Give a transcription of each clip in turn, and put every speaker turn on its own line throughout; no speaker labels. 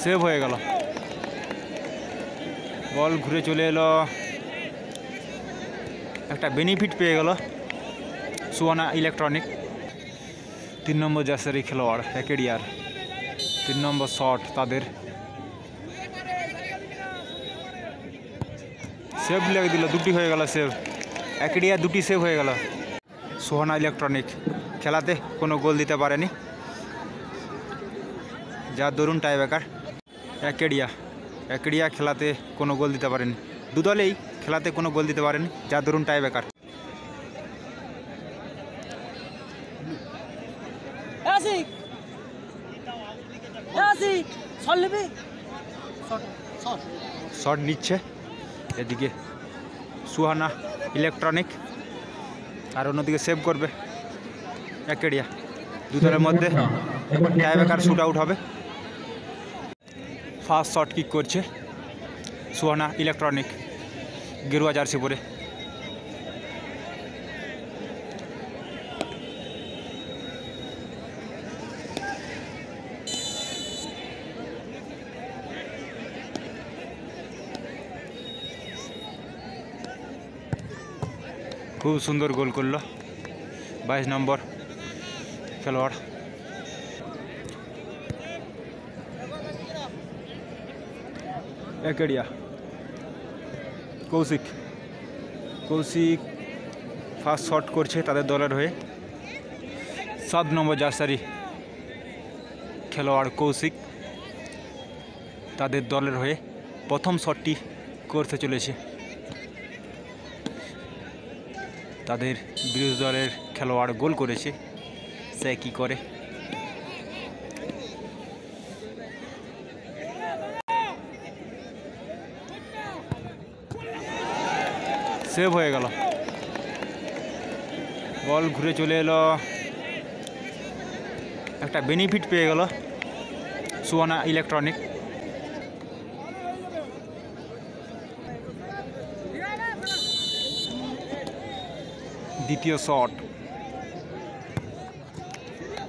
Save হয়ে গেল, বল ঘুরে চলে এলো, একটা বেনিফিট পেয়ে গেল সুহানা ইলেকট্রনিক। 3 নম্বর জার্সির খেলোয়াড় একেডিয়ার 3 নম্বর শট তাদের, সেভ লেগে দিল, দুটি হয়ে গেল সেভ, একেডিয়ার দুটি সেভ হয়ে গেল। সুহানা ইলেকট্রনিক খেলাতে কোনো গোল দিতে পারেনি, যার দরুন টাইব্রেকার। একেডিয়া খেলাতে কোনো গোল দিতে পারেনি, দুদলেই খেলাতে কোনো গোল দিতে পারেনি, যার দরুন টাইব্রেকার। শট নিচ্ছে এদিকে সুহানা ইলেকট্রনিক, আর অন্যদিকে সেভ করবে একেডিয়া। দুদলের মধ্যে টাইব্রেকার শুট আউট হবে। ফার্স্ট শট কিক করছে সুহানা ইলেকট্রনিক, গেরুয়া জার্সি পরে। খুব সুন্দর গোল করলো 22 নম্বর খেলোয়াড়। একেডিয়া কৌশিক ফার্স্ট শট করছে তাদের দলের হয়ে। 7 নম্বর জার্সারি খেলোয়াড় কৌশিক তাদের দলের হয়ে প্রথম শটটি করতে চলেছে। তাদের বিরোধী দলের খেলোয়াড় গোল করেছে, সে কি করে। সেভ হয়ে গেল, বল ঘুরে চলে এলো, একটা বেনিফিট পেয়ে গেল সুহানা ইলেকট্রনিক।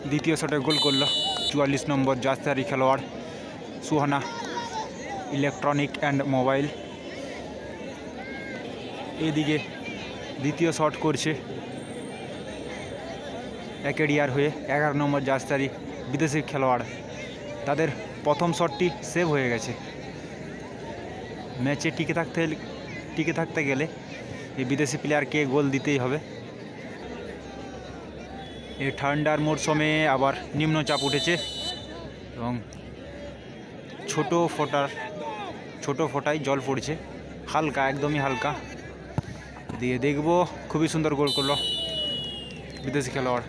দ্বিতীয় শটে গোল করলো 44 নম্বর জার্সি খেলোয়াড় সুহানা ইলেকট্রনিক অ্যান্ড মোবাইল। এদিকে দ্বিতীয় শট করছে একেডিয়ার হয়ে 11 নম্বর জার্সি বিদেশি খেলোয়াড়, তাদের প্রথম শটটি সেভ হয়ে গেছে। ম্যাচে টিকে থাকতে গেলে এই বিদেশি প্লেয়ারকে গোল দিতেই হবে। এই ঠান্ডার মরশুমে আবার নিম্নচাপ উঠেছে এবং ছোট ফোঁটায় জল পড়ছে, হালকা, একদমই হালকা। দিয়ে দেখব, খুবই সুন্দর গোল করলো বিদেশি খেলোয়াড়।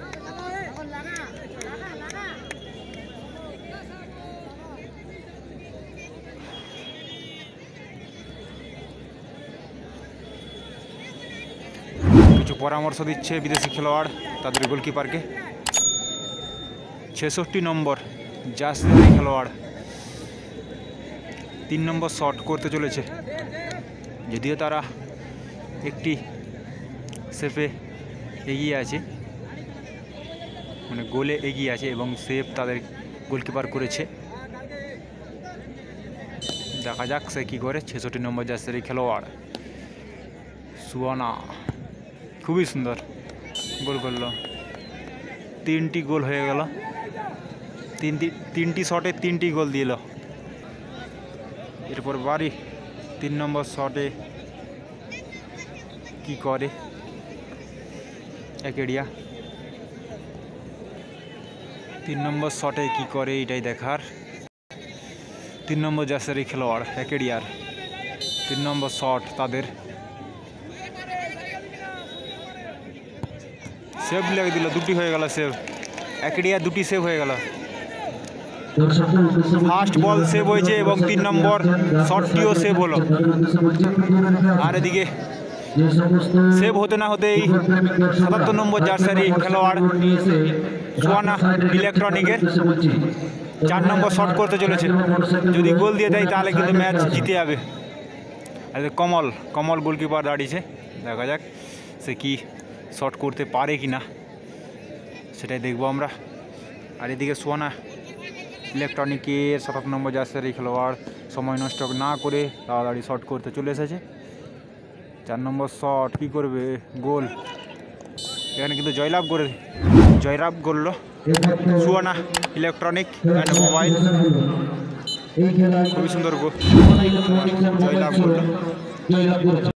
কিছু পরামর্শ দিচ্ছে বিদেশি খেলোয়াড় তাদের গোলকিপারকে। 66 নম্বর জার্সি খেলোয়াড় 3 নম্বর শট করতে চলেছে, যদিও তারা একটি সেফে এগিয়ে আছে, মানে গোলে এগিয়ে আছে এবং সেফ তাদের গোলকিপার করেছে। দেখা যাক সে কী করে। 66 নম্বর জার্সি খেলোয়াড় সুহানা খুবই সুন্দর গোল করলো, 3টি গোল হয়ে গেল, 3টি শটে 3টি গোল দিল। এরপর বাড়ি 3 নম্বর শটে কি করে একেডিয়া, 3 নম্বর শটে কি করে এটাই দেখার। 3 নম্বর জার্সি খেলোয়াড় একেডিয়ার 3 নম্বর শট তাদের, সেভ লেগে দিল, দুটি হয়ে গেল সেভ, একেডিয়া দুটি সেভ হয়ে গেল। ফার্স্ট বল সেভ হয়েছে এবং 3 নম্বর শটটিও সেভ হলো। আর এদিকে সেভ হতে না হতেই 77 নম্বর জার্সি খেলোয়াড় সুহানা ইলেকট্রনিকের 4 নম্বর শট করতে চলেছে। যদি গোল দিয়ে দেয় তাহলে কিন্তু ম্যাচ জিতে যাবে। আর কমল গোলকিপার দাঁড়িয়েছে, দেখা যাক সে কি শট করতে পারে কি না, সেটাই দেখব আমরা। আর এদিকে সুহানা ইলেকট্রনিকের ৭৭ নম্বর জার্সির খেলোয়াড় সময় নষ্ট না করে তাড়াতাড়ি শট করতে চলে এসেছে। 4 নম্বর শট কী করবে, গোল। এখানে কিন্তু জয়লাভ করলো সুয়ানা ইলেকট্রনিক অ্যান্ড মোবাইল, খুবই সুন্দর গোল, জয়লাভ করলো।